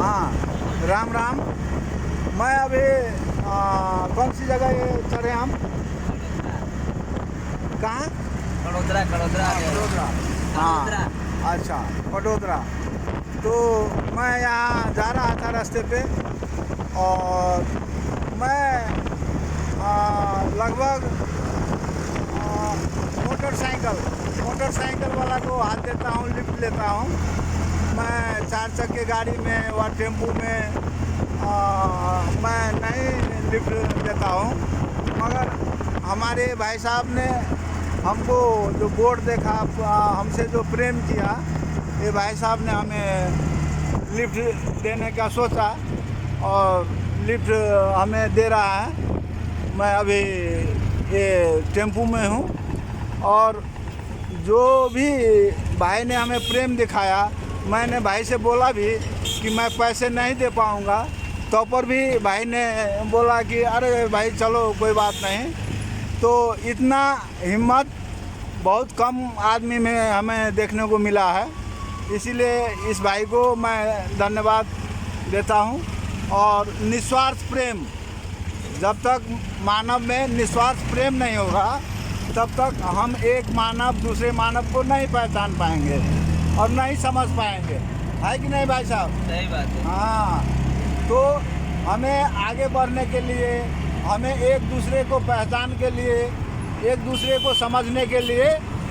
हाँ, राम राम। मैं अभी कौन सी जगह ये चढ़े हम? कहाँ? कड़ोदरा वडोदरा। हाँ, अच्छा, वडोदरा। तो मैं यहाँ जा रहा था रास्ते पे, और मैं लगभग मोटरसाइकिल वाला को हाथ देता हूँ, लिफ्ट लेता हूँ। मैं 4 चक्के गाड़ी में व टेम्पू में मैं नहीं लिफ्ट देता हूँ, मगर हमारे भाई साहब ने हमको जो बोर्ड देखा, हमसे जो प्रेम किया, ये भाई साहब ने हमें लिफ्ट देने का सोचा और लिफ्ट हमें दे रहा है। मैं अभी ये टेम्पू में हूँ, और जो भी भाई ने हमें प्रेम दिखाया, मैंने भाई से बोला भी कि मैं पैसे नहीं दे पाऊँगा, तो पर भी भाई ने बोला कि अरे भाई चलो कोई बात नहीं। तो इतना हिम्मत बहुत कम आदमी में हमें देखने को मिला है, इसीलिए इस भाई को मैं धन्यवाद देता हूँ। और निस्वार्थ प्रेम, जब तक मानव में निस्वार्थ प्रेम नहीं होगा, तब तक हम एक मानव दूसरे मानव को नहीं पहचान पाएंगे और नहीं समझ पाएंगे, है कि नहीं भाई साहब? सही बात है। हाँ, तो हमें आगे बढ़ने के लिए, हमें एक दूसरे को पहचान के लिए, एक दूसरे को समझने के लिए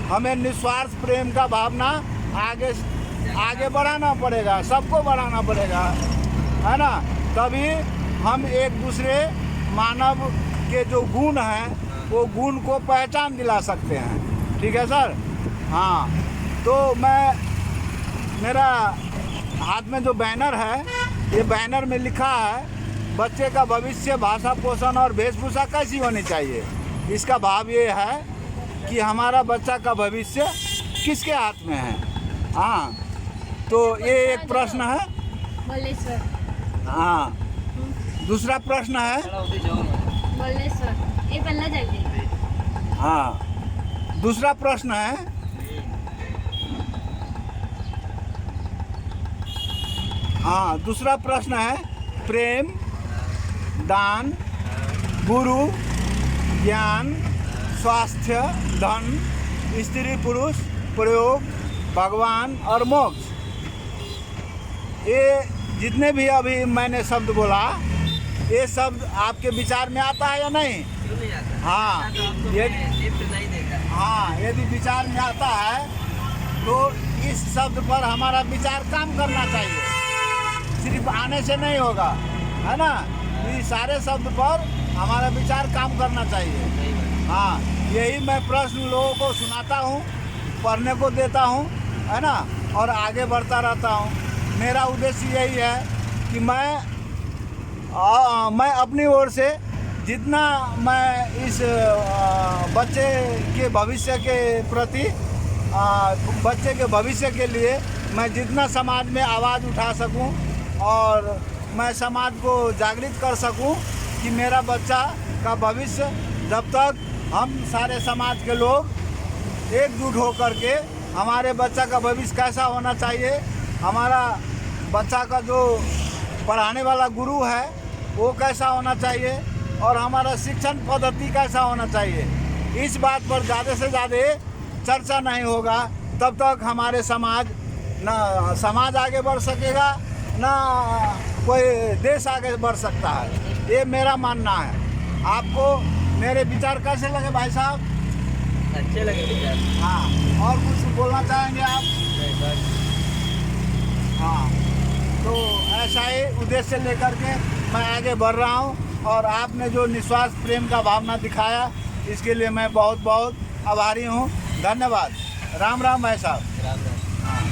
हमें निस्वार्थ प्रेम का भावना आगे बढ़ाना पड़ेगा, सबको बढ़ाना पड़ेगा, है ना? तभी हम एक दूसरे मानव के जो गुण हैं वो गुण को पहचान दिला सकते हैं। ठीक है सर? हाँ, तो मेरा हाथ में जो बैनर है, ये बैनर में लिखा है बच्चे का भविष्य, भाषा, पोषण और वेशभूषा कैसी होनी चाहिए। इसका भाव ये है कि हमारा बच्चा का भविष्य किसके हाथ में है। हाँ, तो ये एक प्रश्न है। बोले सर। हाँ, दूसरा प्रश्न है। बोले सर, ये पहला जाइए। हाँ, दूसरा प्रश्न है, हाँ, दूसरा प्रश्न है प्रेम, दान, गुरु, ज्ञान, स्वास्थ्य, धन, स्त्री पुरुष, प्रयोग, भगवान और मोक्ष। ये जितने भी अभी मैंने शब्द बोला, ये शब्द आपके विचार में आता है या नहीं? क्यों नहीं आता? हाँ, ये लिफ्ट नहीं देखा। हाँ, यदि विचार में आता है तो इस शब्द पर हमारा विचार काम करना चाहिए, सिर्फ आने से नहीं होगा, है ना? इस सारे शब्द पर हमारा विचार काम करना चाहिए। हाँ, यही मैं प्रश्न लोगों को सुनाता हूँ, पढ़ने को देता हूँ, है ना? और आगे बढ़ता रहता हूँ। मेरा उद्देश्य यही है कि मैं अपनी ओर से जितना मैं इस बच्चे के भविष्य के प्रति, बच्चे के भविष्य के लिए मैं जितना समाज में आवाज़ उठा सकूं और मैं समाज को जागृत कर सकूं कि मेरा बच्चा का भविष्य, जब तक हम सारे समाज के लोग एकजुट होकर के हमारे बच्चा का भविष्य कैसा होना चाहिए, हमारा बच्चा का जो पढ़ाने वाला गुरु है वो कैसा होना चाहिए, और हमारा शिक्षण पद्धति कैसा होना चाहिए, इस बात पर ज़्यादा से ज़्यादा चर्चा नहीं होगा, तब तक हमारे समाज आगे बढ़ सकेगा, ना कोई देश आगे बढ़ सकता है। ये मेरा मानना है। आपको मेरे विचार कैसे लगे भाई साहब? अच्छे लगे विचार। हाँ, और कुछ बोलना चाहेंगे आप? नहीं, बस। हाँ, तो ऐसा ही उद्देश्य लेकर के मैं आगे बढ़ रहा हूँ, और आपने जो निस्वार्थ प्रेम का भावना दिखाया, इसके लिए मैं बहुत बहुत आभारी हूँ। धन्यवाद। राम राम भाई साहब। राम राम।